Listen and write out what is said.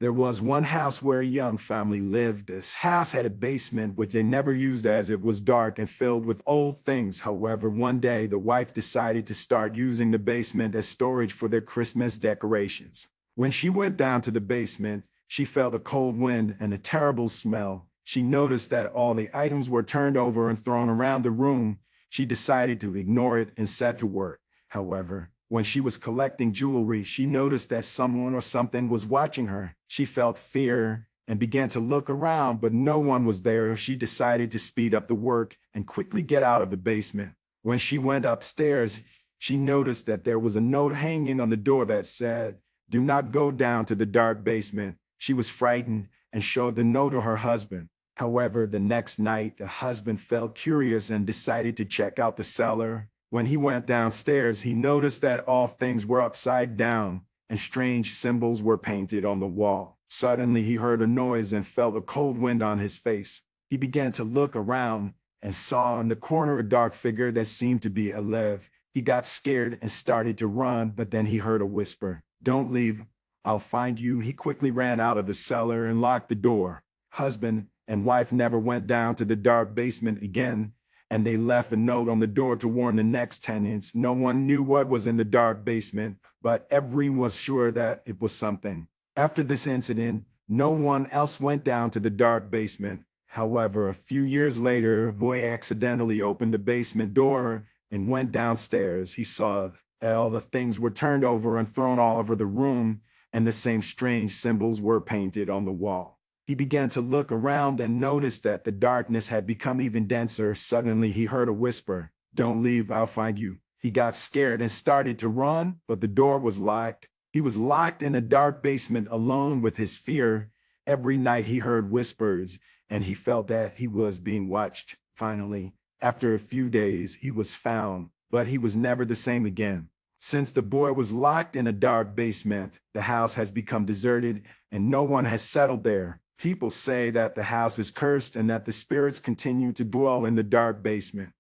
There was one house where a young family lived. This house had a basement which they never used as it was dark and filled with old things. However, one day the wife decided to start using the basement as storage for their Christmas decorations. When she went down to the basement, she felt a cold wind and a terrible smell. She noticed that all the items were turned over and thrown around the room. She decided to ignore it and set to work. However, when she was collecting jewelry, she noticed that someone or something was watching her. She felt fear and began to look around, but no one was there. She decided to speed up the work and quickly get out of the basement. When she went upstairs, she noticed that there was a note hanging on the door that said, "Do not go down to the dark basement." She was frightened and showed the note to her husband. However, the next night, the husband felt curious and decided to check out the cellar. When he went downstairs, he noticed that all things were upside down and strange symbols were painted on the wall. Suddenly, he heard a noise and felt a cold wind on his face. He began to look around and saw in the corner a dark figure that seemed to be Alev. He got scared and started to run, but then he heard a whisper, "Don't leave, I'll find you." He quickly ran out of the cellar and locked the door. Husband and wife never went down to the dark basement again, and they left a note on the door to warn the next tenants. No one knew what was in the dark basement, but everyone was sure that it was something. After this incident, no one else went down to the dark basement. However, a few years later, a boy accidentally opened the basement door and went downstairs. He saw all the things were turned over and thrown all over the room, and the same strange symbols were painted on the wall. He began to look around and noticed that the darkness had become even denser. Suddenly, he heard a whisper, "Don't leave, I'll find you." He got scared and started to run, but the door was locked. He was locked in a dark basement alone with his fear. Every night he heard whispers, and he felt that he was being watched. Finally, after a few days, he was found, but he was never the same again. Since the boy was locked in a dark basement, the house has become deserted and no one has settled there. People say that the house is cursed and that the spirits continue to dwell in the dark basement.